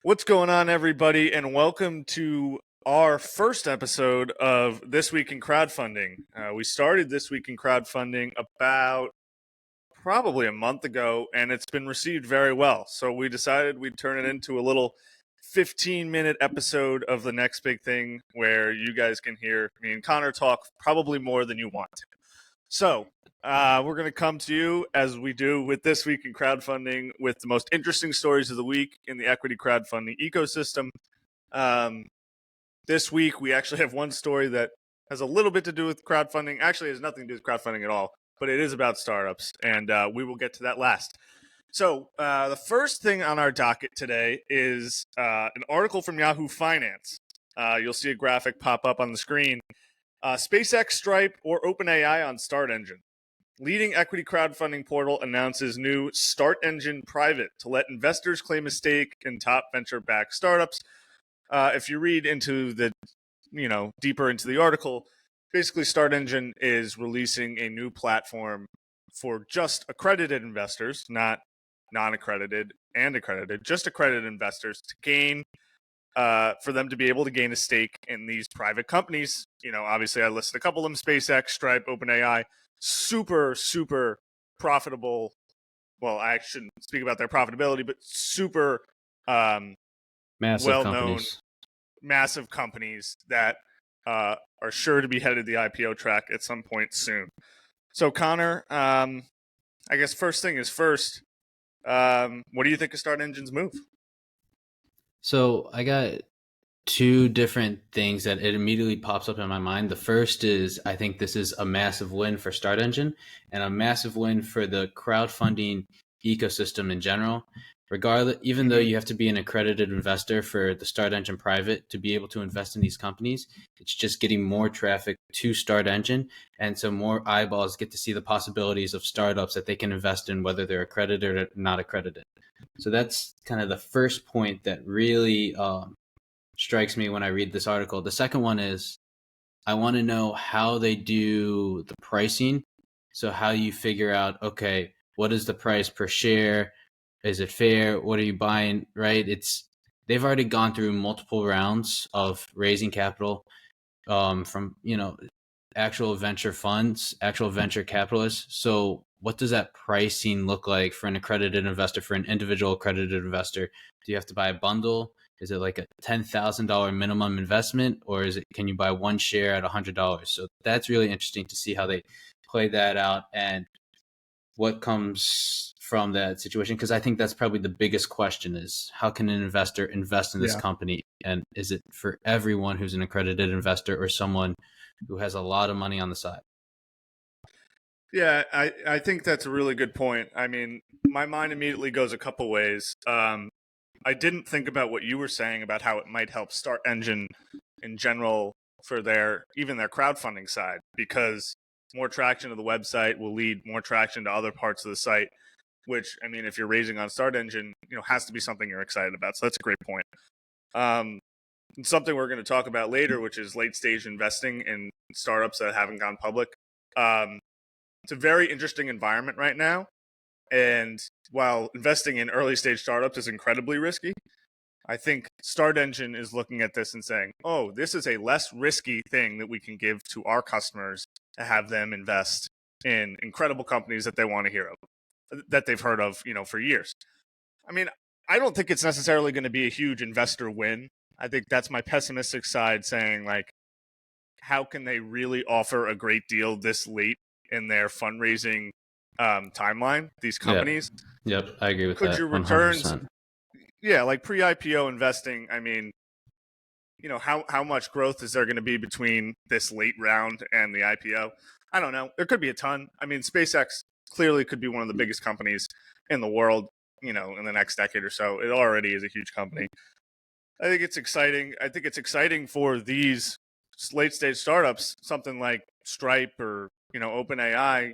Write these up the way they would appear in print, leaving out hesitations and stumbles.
What's going on, everybody, and welcome to our first episode of This Week in Crowdfunding. We started This Week in Crowdfunding about probably a month ago, and it's been received very well. So we decided we'd turn it into a little 15-minute episode of the next big thing where you guys can hear me and Connor talk probably more than you want to. So we're going to come to you, as we do with This Week in Crowdfunding, with the most interesting stories of the week in the equity crowdfunding ecosystem. This week, we actually have one story that has a little bit to do with crowdfunding. Actually, it has nothing to do with crowdfunding at all, but it is about startups, and we will get to that last. So the first thing on our docket today is an article from Yahoo Finance. You'll see a graphic pop up on the screen. Spacex, Stripe, or OpenAI on Startengine. Leading equity crowdfunding portal announces new Startengine Private to let investors claim a stake in top venture-backed startups. If you read into the, deeper into the article, basically Startengine is releasing a new platform for just accredited investors, not non-accredited and accredited, just accredited investors to gain, for them to be able to gain a stake in these private companies. Obviously I listed a couple of them: SpaceX, Stripe, OpenAI. Super, super profitable. Well, I shouldn't speak about their profitability, but super massive well-known, companies. Massive companies that are sure to be headed the IPO track at some point soon. So, Connor, I guess first thing is first. What do you think of Startengine's move? So I got two different things that it immediately pops up in my mind. The first is I think this is a massive win for Startengine and a massive win for the crowdfunding ecosystem in general. Regardless, even though you have to be an accredited investor for the Startengine Private to be able to invest in these companies, it's just getting more traffic to Startengine, and so more eyeballs get to see the possibilities of startups that they can invest in, whether they're accredited or not accredited. So that's kind of the first point that really strikes me when I read this article. The second one is I want to know how they do the pricing. So how you figure out, okay, what is the price per share? Is it fair? What are you buying? Right? They've already gone through multiple rounds of raising capital from actual venture funds, actual venture capitalists. So what does that pricing look like for an accredited investor, for an individual accredited investor? Do you have to buy a bundle? Is it like a $10,000 minimum investment, or can you buy one share at $100? So that's really interesting to see how they play that out and what comes from that situation. Because I think that's probably the biggest question: is how can an investor invest in this company, and is it for everyone who's an accredited investor or someone who has a lot of money on the side? Yeah, I think that's a really good point. I mean, my mind immediately goes a couple ways. I didn't think about what you were saying about how it might help Startengine in general for their crowdfunding side, because more traction to the website will lead more traction to other parts of the site, which, I mean, if you're raising on Startengine, has to be something you're excited about. So that's a great point. Something we're going to talk about later, which is late stage investing in startups that haven't gone public. It's a very interesting environment right now. And while investing in early stage startups is incredibly risky, I think Startengine is looking at this and saying, oh, this is a less risky thing that we can give to our customers to have them invest in incredible companies that they want to hear of, that they've heard of, for years. I mean, I don't think it's necessarily going to be a huge investor win. I think that's my pessimistic side saying, like, how can they really offer a great deal this late in their fundraising timeline, these companies? Yep, I agree with Could that. your returns 100%. like pre-IPO investing, I mean, how much growth is there going to be between this late round and the IPO? I don't know. There could be a ton. I mean, SpaceX clearly could be one of the biggest companies in the world, in the next decade or so. It already is a huge company. I think it's exciting. I think it's exciting for these late stage startups, something like Stripe or, OpenAI,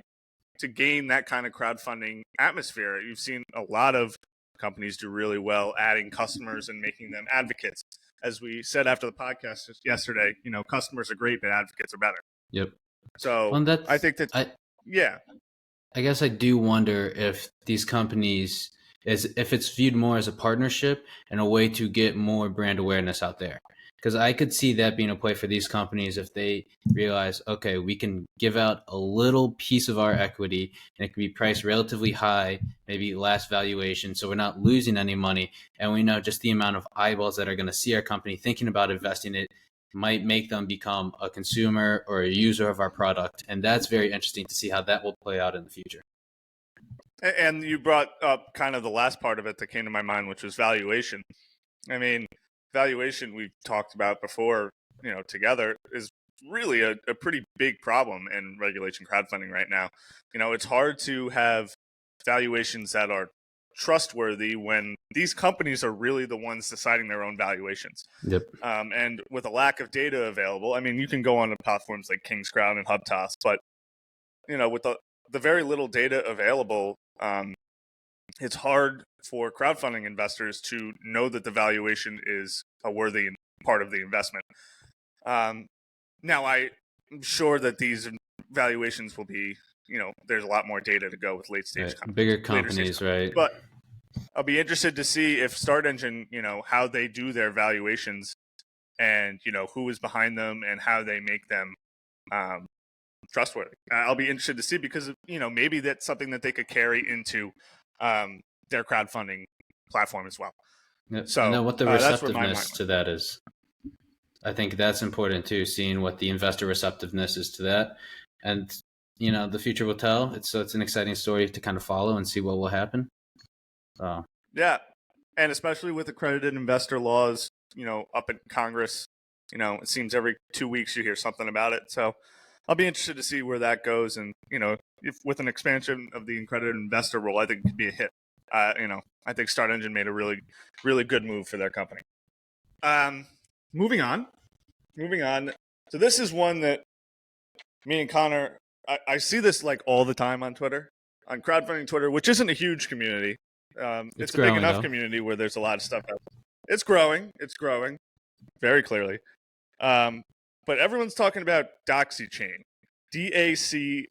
to gain that kind of crowdfunding atmosphere. You've seen a lot of companies do really well adding customers and making them advocates. As we said after the podcast yesterday, customers are great, but advocates are better. Yep. So I think that, I guess I do wonder if these companies, is if it's viewed more as a partnership and a way to get more brand awareness out there. Because I could see that being a play for these companies if they realize, okay, we can give out a little piece of our equity and it can be priced relatively high, maybe last valuation, so we're not losing any money. And we know just the amount of eyeballs that are going to see our company thinking about investing it might make them become a consumer or a user of our product. And that's very interesting to see how that will play out in the future. And you brought up kind of the last part of it that came to my mind, which was valuation. I mean, valuation we've talked about before, together, is really a pretty big problem in regulation crowdfunding right now. It's hard to have valuations that are trustworthy when these companies are really the ones deciding their own valuations. Yep. And with a lack of data available, I mean, you can go on to platforms like King's Crown and HubToss, but with the very little data available, it's hard for crowdfunding investors to know that the valuation is a worthy part of the investment. Now, I'm sure that these valuations will be, there's a lot more data to go with late stage companies, bigger companies, right? But I'll be interested to see if StartEngine, how they do their valuations, and who is behind them and how they make them trustworthy. I'll be interested to see because maybe that's something that they could carry into their crowdfunding platform as well. Yep. So, and then what the receptiveness to that is. I think that's important too, seeing what the investor receptiveness is to that. And, the future will tell. It's an exciting story to kind of follow and see what will happen. Yeah. And especially with accredited investor laws, up in Congress, it seems every 2 weeks you hear something about it. So I'll be interested to see where that goes. And, if with an expansion of the accredited investor role, I think it could be a hit. I think StartEngine made a really, really good move for their company. Moving on. So this is one that me and Connor, I see this like all the time on Twitter, on crowdfunding Twitter, which isn't a huge community. It's a big enough community where there's a lot of stuff out there. It's growing very clearly. But everyone's talking about Daxci Chain, Dacxi.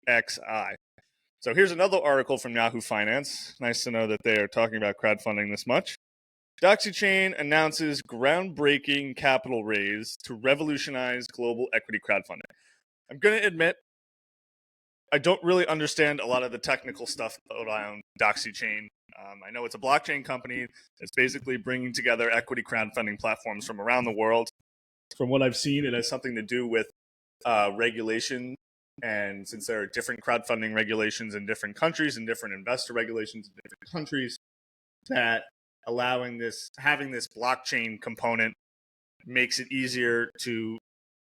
So here's another article from Yahoo Finance. Nice to know that they are talking about crowdfunding this much. Daxci Chain announces groundbreaking capital raise to revolutionize global equity crowdfunding. I'm going to admit, I don't really understand a lot of the technical stuff around Daxci Chain. I know it's a blockchain company that's basically bringing together equity crowdfunding platforms from around the world. From what I've seen, it has something to do with regulation. And since there are different crowdfunding regulations in different countries and different investor regulations in different countries, that having this blockchain component makes it easier to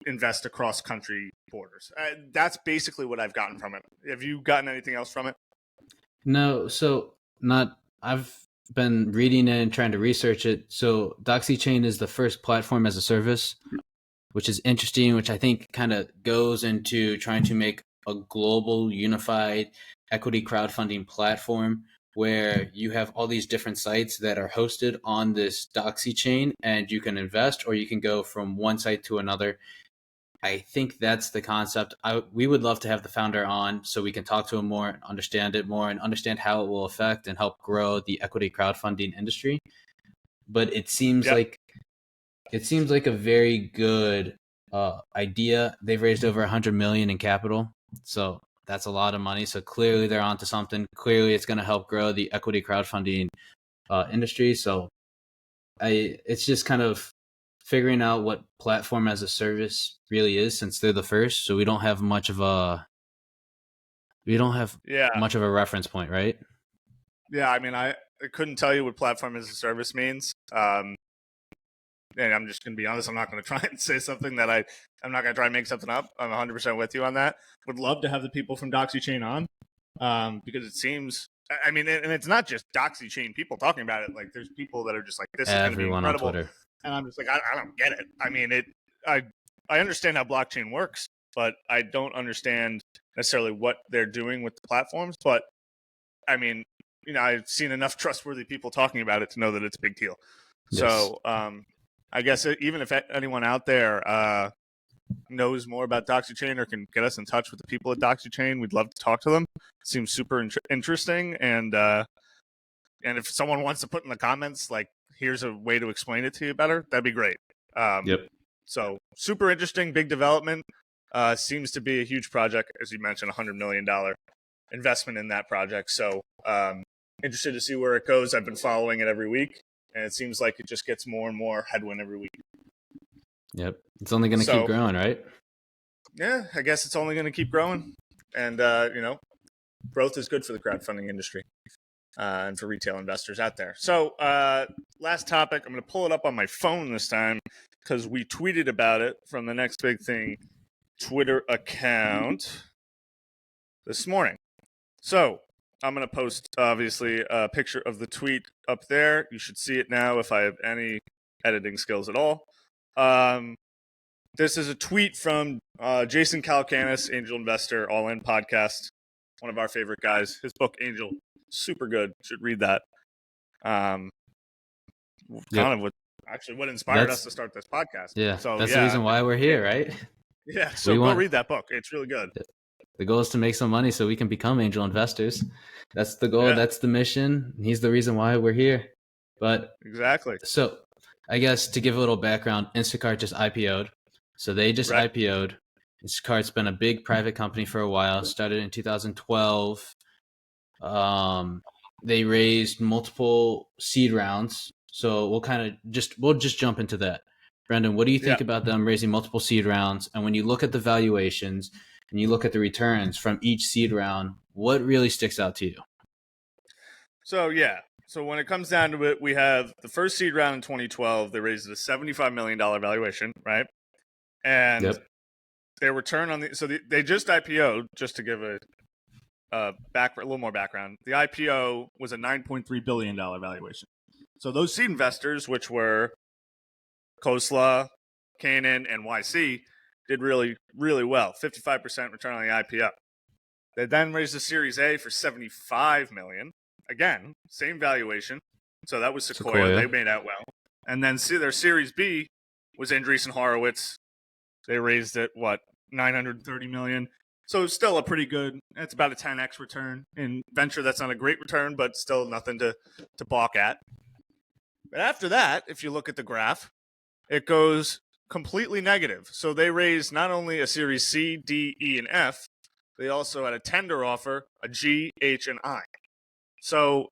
invest across country borders. That's basically what I've gotten from it. Have you gotten anything else from it? No, I've been reading it and trying to research it. So Daxci Chain is the first platform as a service, which is interesting, which I think kind of goes into trying to make a global unified equity crowdfunding platform where you have all these different sites that are hosted on this Daxci Chain, and you can invest or you can go from one site to another. I think that's the concept. We would love to have the founder on so we can talk to him more, understand it more, and understand how it will affect and help grow the equity crowdfunding industry. But it seems like a very good idea. They've raised over $100 million in capital, so that's a lot of money. So clearly they're onto something. Clearly it's going to help grow the equity crowdfunding industry. So it's just kind of figuring out what platform as a service really is, since they're the first. So we don't have much of a reference point, right? Yeah, I mean, I couldn't tell you what platform as a service means. And I'm just going to be honest, I'm not going to try and say something that I'm not going to try and make something up. I'm 100% with you on that. Would love to have the people from Daxci Chain on, because it seems, I mean, and it's not just Daxci Chain people talking about it. Like, there's people that are just like, this is going to be incredible. On Twitter. And I'm just like, I don't get it. I mean, I understand how blockchain works, but I don't understand necessarily what they're doing with the platforms. But I mean, I've seen enough trustworthy people talking about it to know that it's a big deal. Yes. So I guess even if anyone out there knows more about Daxci Chain or can get us in touch with the people at Daxci Chain, we'd love to talk to them. It seems super interesting. And And if someone wants to put in the comments, like, here's a way to explain it to you better, that'd be great. Yep. So super interesting, big development. Seems to be a huge project, as you mentioned, $100 million investment in that project. So interested to see where it goes. I've been following it every week, and it seems like it just gets more and more headwind every week. Yep. It's only going to keep growing, right? Yeah, I guess it's only going to keep growing. And, growth is good for the crowdfunding industry and for retail investors out there. So last topic, I'm going to pull it up on my phone this time because we tweeted about it from the Next Big Thing Twitter account this morning. So I'm going to post, obviously, a picture of the tweet up there. You should see it now if I have any editing skills at all. This is a tweet from Jason Calacanis, angel investor, All In podcast, one of our favorite guys. His book, Angel, super good. Should read that. Kind of what inspired us to start this podcast. Yeah, so that's the reason why we're here, right? Yeah, so go read that book. It's really good. The goal is to make some money so we can become angel investors. That's the goal. Yeah. That's the mission. He's the reason why we're here. But exactly. So I guess to give a little background, Instacart just IPO'd. So they just IPO'd. Instacart's been a big private company for a while. Started in 2012. They raised multiple seed rounds. So we'll just jump into that. Brendan, what do you think about them raising multiple seed rounds? And when you look at the valuations and you look at the returns from each seed round, what really sticks out to you? So when it comes down to it, we have the first seed round in 2012. They raised a $75 million valuation, right? And their return on they just IPO'd, just to give a little more background. The IPO was a $9.3 billion valuation. So those seed investors, which were Khosla, Canaan, and YC, did really, really well. 55% return on the IPO. They then raised a Series A for $75 million. Again, same valuation. So that was Sequoia. They made out well. And then their Series B was Andreessen Horowitz. They raised it, $930 million. So still a pretty good, it's about a 10x return. In venture, that's not a great return, but still nothing to balk at. But after that, if you look at the graph, it goes completely negative. So they raised not only a Series C, D, E, and F, they also had a tender offer, a G, H, and I. So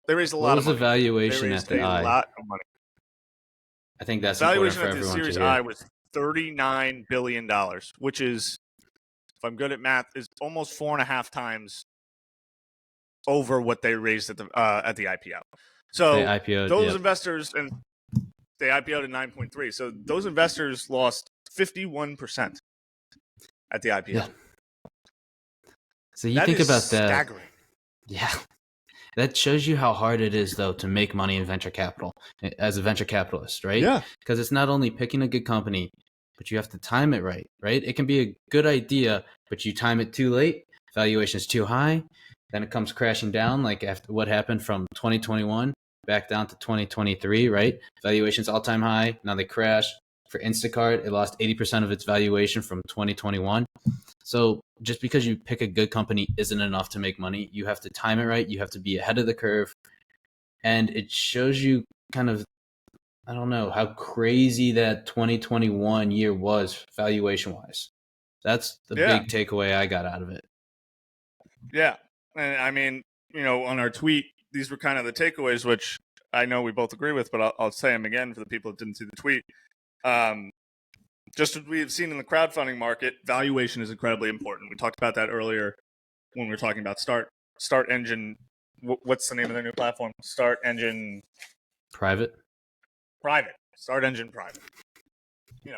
they raised a lot of money. What was the valuation at the I? A lot of money. I think that's important for everyone to hear. Valuation at the Series I was $39 billion, which is, if I'm good at math, is almost 4.5 times over what they raised at the IPO. So those investors, and they IPO'd at 9.3. So those investors lost 51% at the IPO. Yeah. So you think about that. Staggering. Yeah. That shows you how hard it is, though, to make money in venture capital as a venture capitalist, right? Yeah. Because it's not only picking a good company, but you have to time it right? It can be a good idea, but you time it too late, valuation is too high, then it comes crashing down, like after what happened from 2021 back down to 2023, right? Valuation's all-time high, now they crash. For Instacart, it lost 80% of its valuation from 2021. So just because you pick a good company isn't enough to make money. You have to time it right. You have to be ahead of the curve. And it shows you kind of, I don't know, how crazy that 2021 year was valuation-wise. That's the big takeaway I got out of it. Yeah. And I mean, on our tweet, these were kind of the takeaways, which I know we both agree with, but I'll say them again for the people that didn't see the tweet. Just as we've seen in the crowdfunding market, valuation is incredibly important. We talked about that earlier when we were talking about Startengine. What's the name of their new platform? Startengine Private. Startengine Private.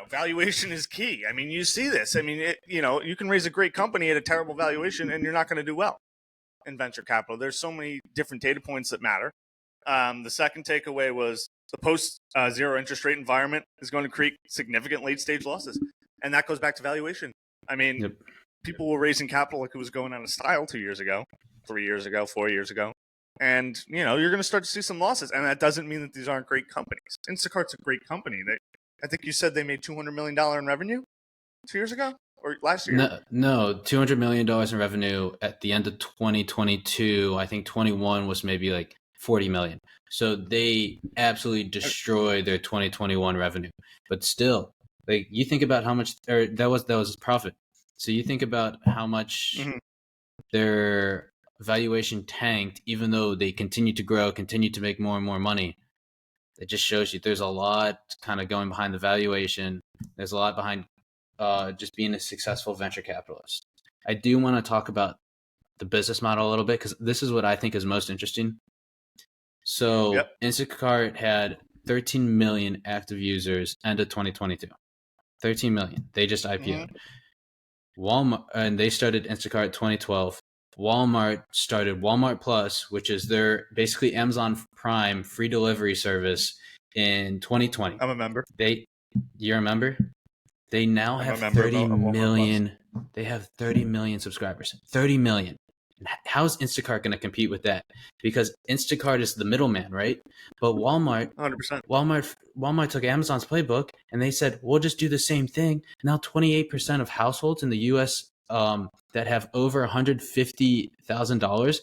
Valuation is key. I mean, you see this. I mean, you can raise a great company at a terrible valuation and you're not going to do well in venture capital. There's so many different data points that matter. The second takeaway was the post-zero interest rate environment is going to create significant late-stage losses. And that goes back to valuation. I mean, people were raising capital like it was going out of style 2 years ago, 3 years ago, 4 years ago. And, you're going to start to see some losses. And that doesn't mean that these aren't great companies. Instacart's a great company. I think you said they made $200 million in revenue 2 years ago or last year? No, $200 million in revenue at the end of 2022. I think 21 was maybe like $40 million. So they absolutely destroyed their 2021 revenue. But still, like, you think about how much, or that was profit. So you think about how much their valuation tanked, even though they continue to grow, continue to make more and more money. It just shows you there's a lot kind of going behind the valuation. There's a lot behind just being a successful venture capitalist. I do want to talk about the business model a little bit, because this is what I think is most interesting. So Instacart had 13 million active users end of 2022. 13 million. They just IPO'd. Walmart, and they started Instacart 2012. Walmart started Walmart Plus, which is their basically Amazon Prime free delivery service, in 2020. I'm a member. You're a member? They now have 30 million. They have 30 million subscribers. 30 million. How's Instacart going to compete with that? Because Instacart is the middleman, right? But Walmart, 100%. Walmart took Amazon's playbook and they said, we'll just do the same thing. Now 28% of households in the US that have over $150,000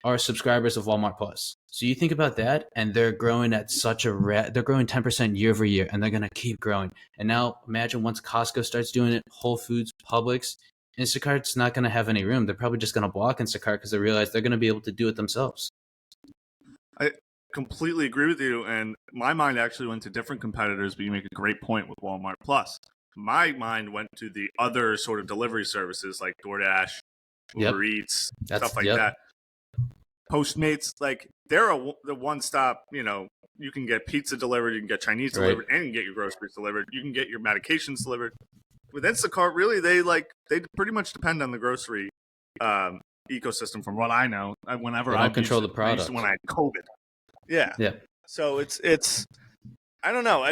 are subscribers of Walmart Plus. So you think about that, and they're growing at such a they're growing 10% year over year, and they're going to keep growing. And now imagine once Costco starts doing it, Whole Foods, Publix, Instacart's not going to have any room. They're probably just going to block Instacart because they realize they're going to be able to do it themselves. I completely agree with you. And my mind actually went to different competitors, but you make a great point with Walmart Plus. My mind went to the other sort of delivery services like DoorDash, Uber Eats, stuff like that. Postmates, like they're the one-stop, you can get pizza delivered, you can get Chinese delivered, and you can get your groceries delivered. You can get your medications delivered. With Instacart, really, they pretty much depend on the grocery ecosystem, from what I know. Whenever I control the product, when I had COVID, yeah. So it's I don't know.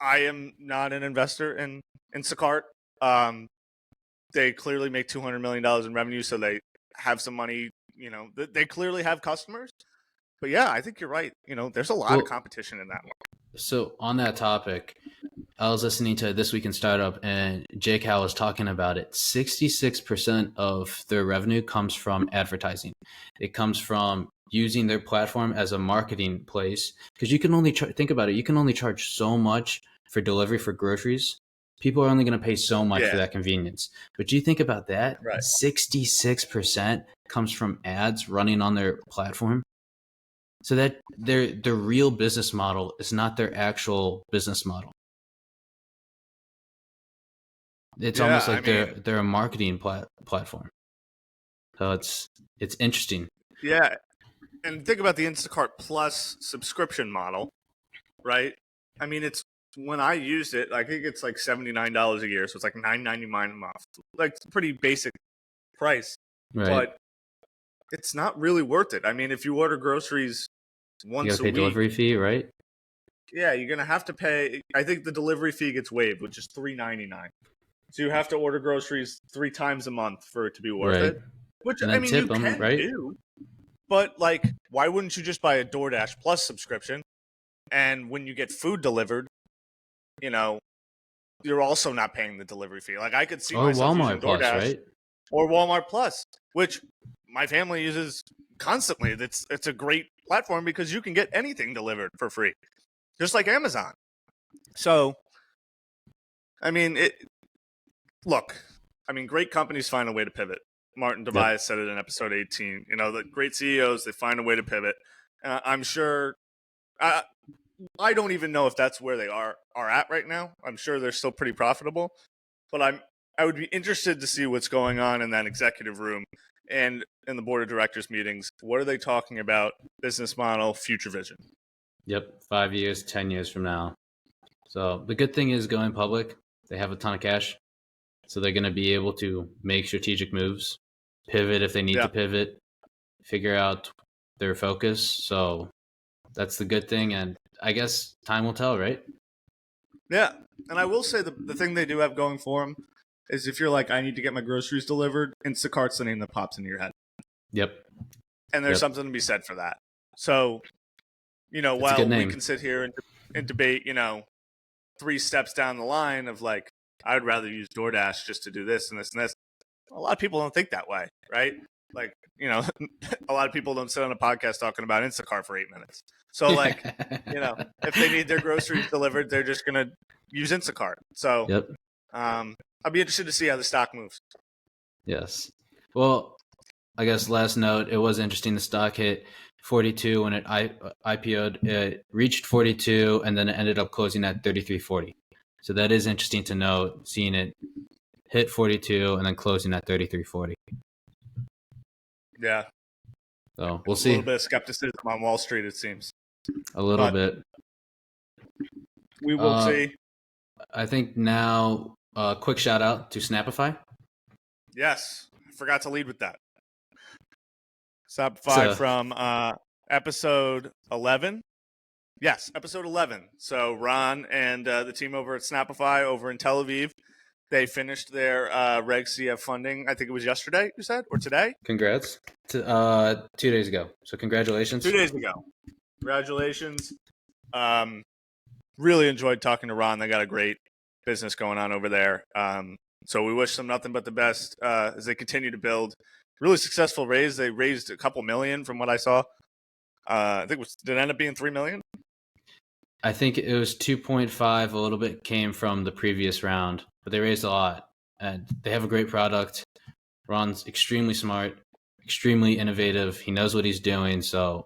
I am not an investor in Instacart. They clearly make $200 million in revenue, so they have some money. They clearly have customers. But yeah, I think you're right. There's a lot of competition in that one. So on that topic, I was listening to This Week in Startup, and Jay Cal was talking about it. 66% of their revenue comes from advertising. It comes from using their platform as a marketing place, because you can only think about it. You can only charge so much for delivery for groceries. People are only going to pay so much for that convenience. But you think about that, 66% comes from ads running on their platform. So that their real business model is not their actual business model. It's almost like they're a marketing platform. So it's interesting. Yeah. And think about the Instacart Plus subscription model, right? I mean, when I used it, I think it's like $79 a year, so it's like $9.99 a month. Like, it's a pretty basic price, but it's not really worth it. I mean, if you order groceries once a week, you gotta pay delivery fee, right? Yeah, you're gonna have to pay. I think the delivery fee gets waived, which is $3.99. So you have to order groceries 3 times a month for it to be worth it. Which, I mean, you can do. But, like, why wouldn't you just buy a DoorDash Plus subscription? And when you get food delivered, you're also not paying the delivery fee. Like, I could see myself using DoorDash or Walmart Plus, which my family uses constantly. It's a great platform because you can get anything delivered for free, just like Amazon. So, I mean, great companies find a way to pivot. Martin Tobias said it in episode 18. The great CEOs, they find a way to pivot. I'm sure. I don't even know if that's where they are at right now. I'm sure they're still pretty profitable, but I would be interested to see what's going on in that executive room and in the board of directors meetings. What are they talking about? Business model, future vision. Yep, 5 years, 10 years from now. So the good thing is, going public, they have a ton of cash, so they're going to be able to make strategic moves, pivot if they need to pivot, figure out their focus. So that's the good thing, and I guess time will tell, right? Yeah, and I will say the thing they do have going for them is, if you're like, I need to get my groceries delivered, Instacart's the name that pops into your head. Yep. And there's something to be said for that. So, while we can sit here and debate, 3 steps down the line of like, I'd rather use DoorDash just to do this and this and this. A lot of people don't think that way, right? Like, you know, a lot of people don't sit on a podcast talking about Instacart for 8 minutes. So like, you know, if they need their groceries delivered, they're just gonna use Instacart. So Yep. I'll be interested to see how the stock moves. Yes. Well, I guess last note, it was interesting. The stock hit 42 when it IPO'd. It reached 42 and then it ended up closing at 33.40. So that is interesting to note, seeing it hit 42 and then closing at 33.40. Yeah. So we'll A see. little bit of skepticism on Wall Street, it seems. A little bit. We will see. I think now, quick shout out to Snapify. Yes. I forgot to lead with that. Snapify from episode 11. Yes, episode 11. So Ron and the team over at Snapify over in Tel Aviv, they finished their Reg CF funding. I think it was yesterday, you said, or today? Congrats. 2 days ago. So congratulations. 2 days ago. Congratulations. Really enjoyed talking to Ron. They got a great business going on over there. So we wish them nothing but the best as they continue to build. Really successful raise. They raised a couple million from what I saw. I think did it end up being 3 million? I think it was 2.5. A little bit came from the previous round, but they raised a lot. And they have a great product. Ron's extremely smart, extremely innovative. He knows what he's doing. So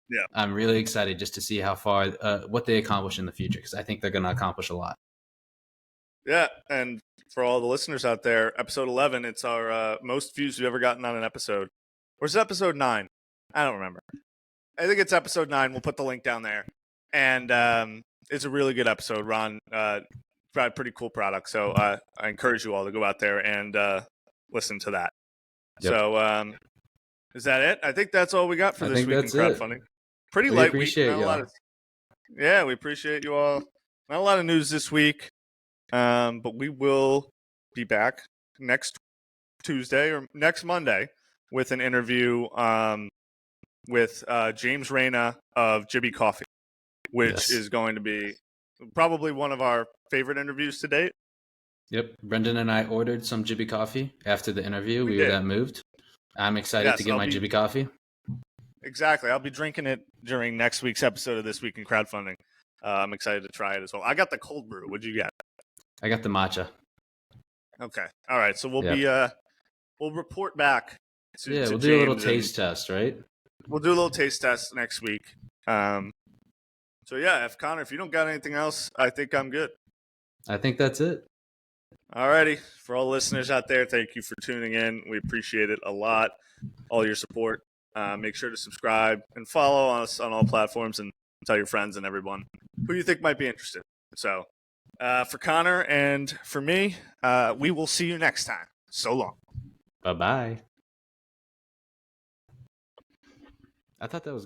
yeah, I'm really excited just to see how far, what they accomplish in the future, because I think they're going to accomplish a lot. Yeah, and for all the listeners out there, episode 11, it's our most views we've ever gotten on an episode. Or is it episode 9? I don't remember. I think it's episode 9. We'll put the link down there. And it's a really good episode. Ron got a pretty cool product. So I encourage you all to go out there and listen to that. Yep. So is that it? I think that's all we got for this week in crowdfunding. Pretty light week. Yeah, we appreciate you all. Not a lot of news this week. But we will be back next Tuesday or next Monday with an interview with James Reyna of Jibby Coffee, which is going to be probably one of our favorite interviews to date. Yep. Brendan and I ordered some Jibby Coffee after the interview. We got moved. I'm excited to get my Jibby Coffee. Exactly. I'll be drinking it during next week's episode of This Week in Crowdfunding. I'm excited to try it as well. I got the cold brew. What'd you get? I got the matcha. Okay. All right. So we'll be we'll report back. We'll do a little taste test, right? We'll do a little taste test next week. So yeah, Connor, if you don't got anything else, I think I'm good. I think that's it. All righty. For all the listeners out there, thank you for tuning in. We appreciate it a lot. All your support. Make sure to subscribe and follow us on all platforms and tell your friends and everyone who you think might be interested. So for Connor and for me, we will see you next time. So long. Bye-bye. I thought that was